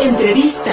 Entrevista.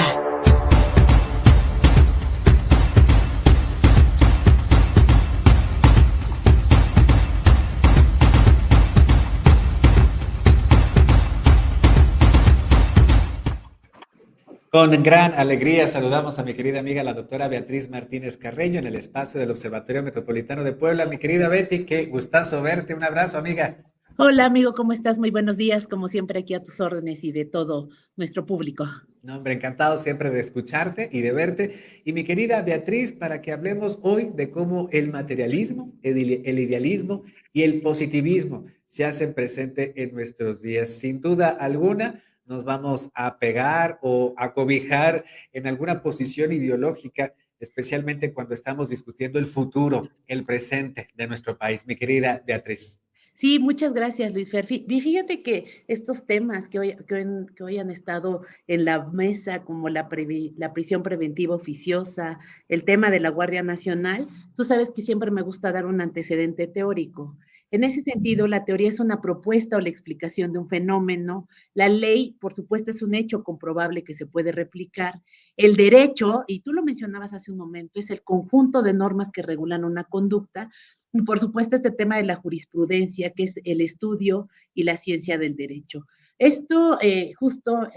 Con gran alegría saludamos a mi querida amiga, la doctora Beatriz Martínez Carreño, en el espacio del Observatorio Metropolitano de Puebla. Mi querida Betty, qué gustazo verte. Un abrazo, amiga. Hola amigo, ¿cómo estás? Muy buenos días, como siempre aquí a tus órdenes y de todo nuestro público. No, hombre, encantado siempre de escucharte y de verte. Y mi querida Beatriz, para que hablemos hoy de cómo el materialismo, el idealismo y el positivismo se hacen presente en nuestros días. Sin duda alguna, nos vamos a pegar o a cobijar en alguna posición ideológica, especialmente cuando estamos discutiendo el futuro, el presente de nuestro país. Mi querida Beatriz. Sí, muchas gracias, Luis Fer. Fíjate que estos temas que hoy han estado en la mesa, como la prisión preventiva oficiosa, el tema de la Guardia Nacional, tú sabes que siempre me gusta dar un antecedente teórico. En ese sentido, la teoría es una propuesta o la explicación de un fenómeno. La ley, por supuesto, es un hecho comprobable que se puede replicar. El derecho, y tú lo mencionabas hace un momento, es el conjunto de normas que regulan una conducta. Y por supuesto, este tema de la jurisprudencia, que es el estudio y la ciencia del derecho. Esto, justo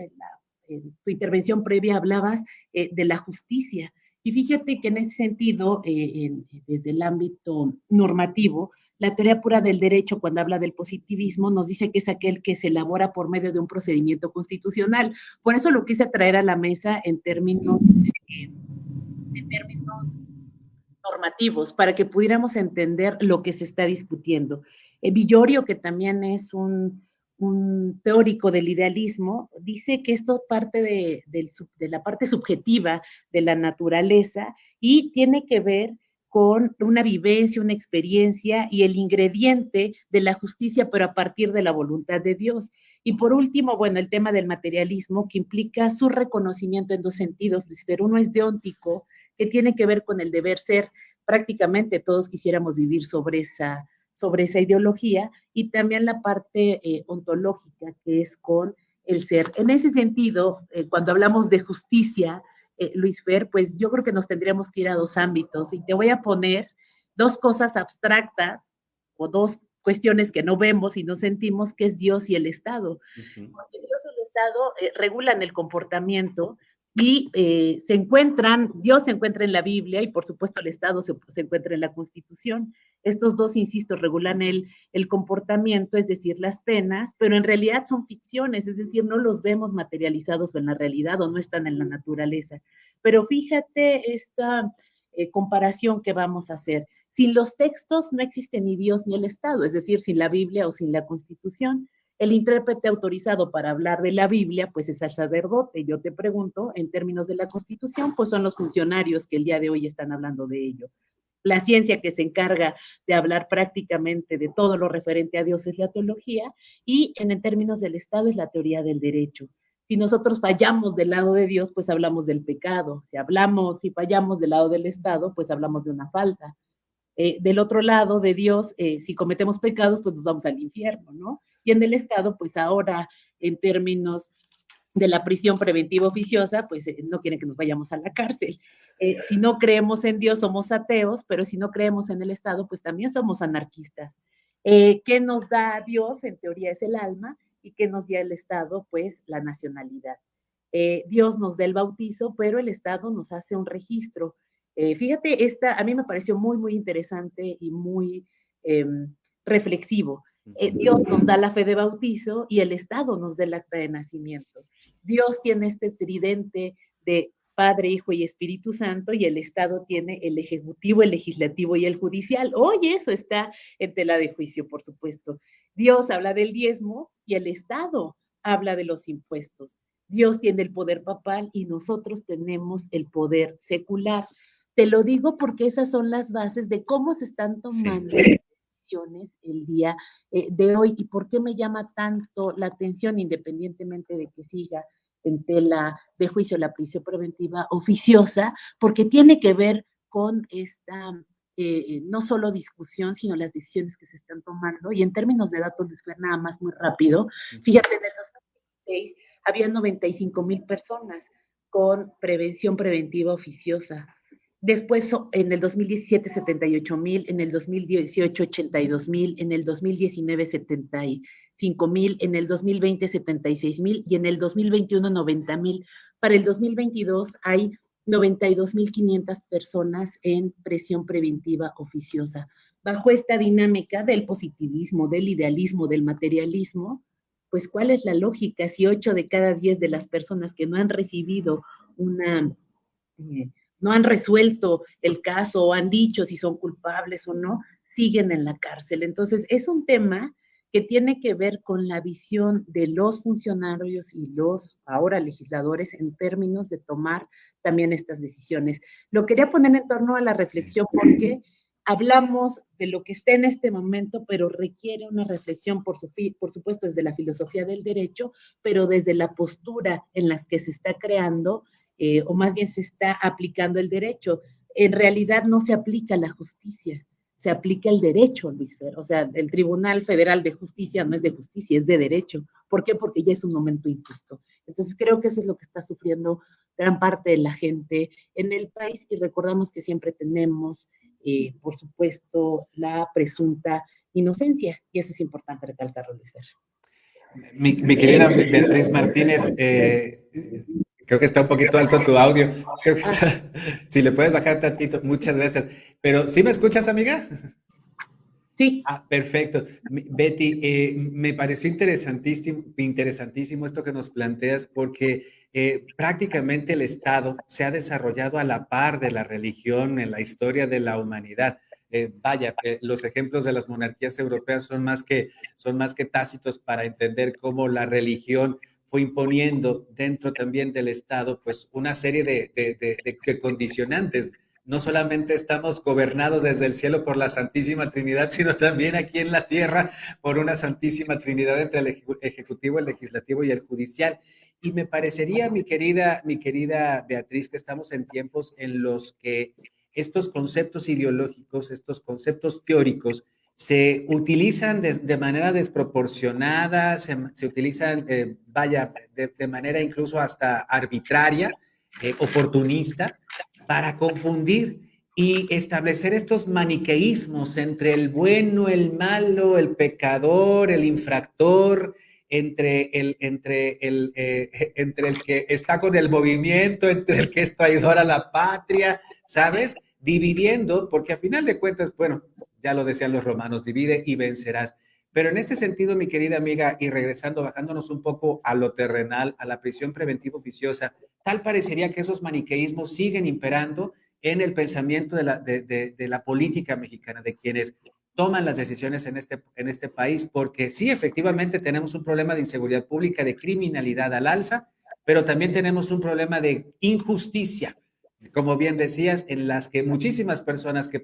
en tu intervención previa hablabas de la justicia. Y fíjate que en ese sentido, desde el ámbito normativo, la teoría pura del derecho, cuando habla del positivismo, nos dice que es aquel que se elabora por medio de un procedimiento constitucional. Por eso lo quise traer a la mesa en términos normativos para que pudiéramos entender lo que se está discutiendo. Villorio, que también es un teórico del idealismo, dice que esto parte de la parte subjetiva de la naturaleza y tiene que ver con una vivencia, una experiencia y el ingrediente de la justicia, pero a partir de la voluntad de Dios. Y por último, bueno, el tema del materialismo, que implica su reconocimiento en dos sentidos, Lucifer. Uno es deóntico, que tiene que ver con el deber ser. Prácticamente todos quisiéramos vivir sobre esa ideología, y también la parte ontológica, que es con el ser. En ese sentido, cuando hablamos de justicia, Luis Fer, pues yo creo que nos tendríamos que ir a dos ámbitos, y te voy a poner dos cosas abstractas o dos cuestiones que no vemos y no sentimos, que es Dios y el Estado. Ujú. Porque Dios y el Estado regulan el comportamiento y Dios se encuentra en la Biblia y por supuesto el Estado se encuentra en la Constitución. Estos dos, insisto, regulan el comportamiento, es decir, las penas, pero en realidad son ficciones, es decir, no los vemos materializados en la realidad o no están en la naturaleza. Pero fíjate esta comparación que vamos a hacer. Sin los textos no existe ni Dios ni el Estado, es decir, sin la Biblia o sin la Constitución. El intérprete autorizado para hablar de la Biblia, pues es el sacerdote. Yo te pregunto, en términos de la Constitución, pues son los funcionarios que el día de hoy están hablando de ello. La ciencia que se encarga de hablar prácticamente de todo lo referente a Dios es la teología, y en términos del Estado es la teoría del derecho. Si nosotros fallamos del lado de Dios, pues hablamos del pecado. Si fallamos del lado del Estado, pues hablamos de una falta. Del otro lado de Dios, si cometemos pecados, pues nos vamos al infierno, ¿no? Y en el Estado, pues ahora, en términos de la prisión preventiva oficiosa, pues no quieren que nos vayamos a la cárcel. Si no creemos en Dios, somos ateos, pero si no creemos en el Estado, pues también somos anarquistas. ¿Qué nos da Dios? En teoría es el alma, y ¿qué nos da el Estado? Pues la nacionalidad. Dios nos da el bautizo, pero el Estado nos hace un registro. Fíjate, a mí me pareció muy, muy interesante y muy eh, reflexivo. Dios nos da la fe de bautizo y el Estado nos da el acta de nacimiento. Dios tiene este tridente de Padre, Hijo y Espíritu Santo, y el Estado tiene el ejecutivo, el legislativo y el judicial. Oye, eso está en tela de juicio, por supuesto. Dios habla del diezmo y el Estado habla de los impuestos. Dios tiene el poder papal y nosotros tenemos el poder secular. Te lo digo porque esas son las bases de cómo se están tomando Sí. decisiones el día de hoy, y por qué me llama tanto la atención, independientemente de que siga en tela de juicio la prisión preventiva oficiosa, porque tiene que ver con esta no solo discusión, sino las decisiones que se están tomando. Y en términos de datos, Luis Fer, nada más muy rápido, fíjate, en el 2016 había 95,000 personas con prevención preventiva oficiosa. Después, en el 2017, 78,000, en el 2018, 82,000, en el 2019, 75,000, en el 2020, 76,000 y en el 2021, 90,000. Para el 2022 hay 92,500 personas en presión preventiva oficiosa. Bajo esta dinámica del positivismo, del idealismo, del materialismo, pues ¿cuál es la lógica si 8 de cada 10 de las personas que no han recibido una... no han resuelto el caso o han dicho si son culpables o no, siguen en la cárcel? Entonces, es un tema que tiene que ver con la visión de los funcionarios y los ahora legisladores en términos de tomar también estas decisiones. Lo quería poner en torno a la reflexión porque hablamos de lo que está en este momento, pero requiere una reflexión, por supuesto, desde la filosofía del derecho, pero desde la postura en las que se está creando, o más bien se está aplicando el derecho. En realidad no se aplica la justicia, se aplica el derecho, Luis Fer. O sea, el Tribunal Federal de Justicia no es de justicia, es de derecho. ¿Por qué? Porque ya es un momento injusto. Entonces, creo que eso es lo que está sufriendo gran parte de la gente en el país y recordamos que siempre tenemos, por supuesto, la presunta inocencia y eso es importante recalcarlo, Luis Fer. Mi querida Beatriz Martínez, creo que está un poquito alto tu audio. Creo que está, si le puedes bajar tantito, muchas gracias. Pero, ¿sí me escuchas, amiga? Sí. Ah, perfecto. Betty, me pareció interesantísimo esto que nos planteas porque prácticamente el Estado se ha desarrollado a la par de la religión en la historia de la humanidad. Los ejemplos de las monarquías europeas son más que tácitos para entender cómo la religión fue imponiendo dentro también del Estado pues una serie de condicionantes. No solamente estamos gobernados desde el cielo por la Santísima Trinidad, sino también aquí en la tierra por una Santísima Trinidad entre el Ejecutivo, el Legislativo y el Judicial. Y me parecería, mi querida Beatriz, que estamos en tiempos en los que estos conceptos ideológicos, estos conceptos teóricos, se utilizan de manera desproporcionada, se utilizan, de manera incluso hasta arbitraria, oportunista, para confundir y establecer estos maniqueísmos entre el bueno, el malo, el pecador, el infractor, entre el que está con el movimiento, entre el que es traidor a la patria, ¿sabes? Dividiendo, porque a final de cuentas, bueno, ya lo decían los romanos, divide y vencerás. Pero en este sentido, mi querida amiga, y regresando, bajándonos un poco a lo terrenal, a la prisión preventiva oficiosa, tal parecería que esos maniqueísmos siguen imperando en el pensamiento de la política mexicana, de quienes toman las decisiones en este país, porque sí, efectivamente tenemos un problema de inseguridad pública, de criminalidad al alza, pero también tenemos un problema de injusticia, como bien decías, en las que muchísimas personas que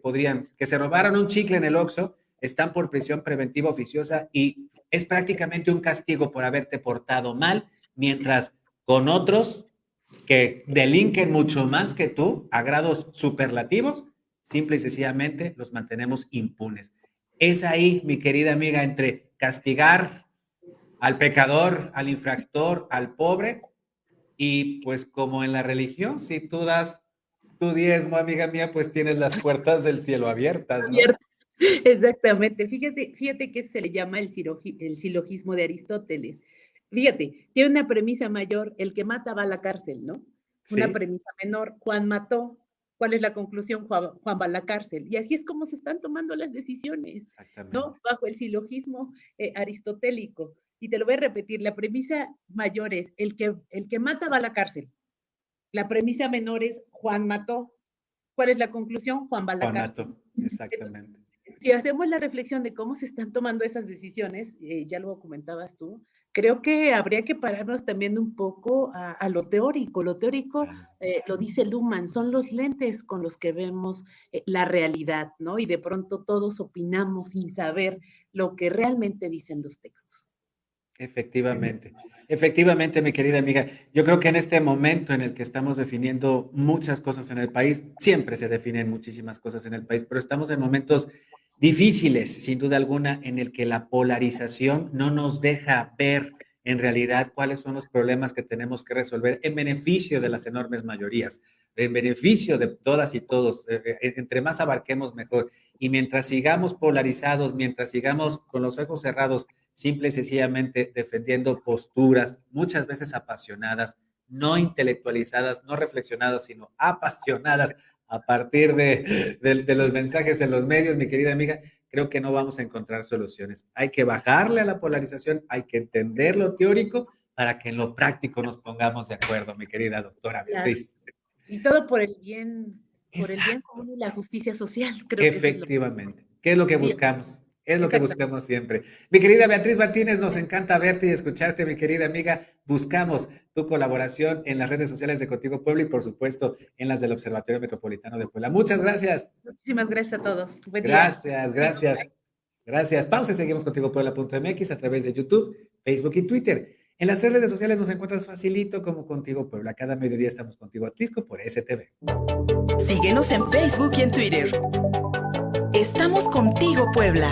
se robaron un chicle en el Oxxo, están por prisión preventiva oficiosa y es prácticamente un castigo por haberte portado mal, mientras con otros que delinquen mucho más que tú, a grados superlativos, simple y sencillamente los mantenemos impunes. Es ahí, mi querida amiga, entre castigar al pecador, al infractor, al pobre, y pues como en la religión, si tú das tu diezmo, amiga mía, pues tienes las puertas del cielo abiertas, ¿no? Exactamente. Fíjate que se le llama el silogismo de Aristóteles. Fíjate, tiene una premisa mayor, el que mata va a la cárcel, ¿no? Una Sí, premisa menor, Juan mató. ¿Cuál es la conclusión? Juan va a la cárcel. Y así es como se están tomando las decisiones, exactamente. ¿no? Bajo el silogismo aristotélico. Y te lo voy a repetir, la premisa mayor es el que mata va a la cárcel. La premisa menor es Juan mató. ¿Cuál es la conclusión? Juan va a la cárcel. Juanato, exactamente. Si hacemos la reflexión de cómo se están tomando esas decisiones, ya lo comentabas tú, creo que habría que pararnos también un poco a lo teórico. Lo teórico, Claro. lo dice Luhmann, son los lentes con los que vemos la realidad, ¿no? Y de pronto todos opinamos sin saber lo que realmente dicen los textos. Efectivamente, efectivamente, mi querida amiga. Yo creo que en este momento en el que estamos definiendo muchas cosas en el país, siempre se definen muchísimas cosas en el país, pero estamos en momentos difíciles, sin duda alguna, en el que la polarización no nos deja ver en realidad cuáles son los problemas que tenemos que resolver en beneficio de las enormes mayorías, en beneficio de todas y todos. Entre más abarquemos, mejor. Y mientras sigamos polarizados, mientras sigamos con los ojos cerrados, simple y sencillamente defendiendo posturas, muchas veces apasionadas, no intelectualizadas, no reflexionadas, sino apasionadas a partir de los mensajes en los medios, mi querida amiga, creo que no vamos a encontrar soluciones. Hay que bajarle a la polarización, hay que entender lo teórico para que en lo práctico nos pongamos de acuerdo, mi querida doctora Claro. Beatriz. Y todo por el bien Exacto. común y la justicia social, creo que eso es lo que... Efectivamente. ¿Qué es lo que Sí, buscamos? Es lo que exactamente. buscamos siempre. Mi querida Beatriz Martínez, nos encanta verte y escucharte, mi querida amiga. Buscamos tu colaboración en las redes sociales de Contigo Puebla y, por supuesto, en las del Observatorio Metropolitano de Puebla. Muchas gracias. Muchísimas gracias a todos. Buen día. Gracias, gracias. Gracias. Pausa y seguimos Contigo Puebla.mx a través de YouTube, Facebook y Twitter. En las redes sociales nos encuentras facilito como Contigo Puebla. Cada mediodía estamos contigo a Tlisco por STV. Síguenos en Facebook y en Twitter. Estamos contigo, Puebla.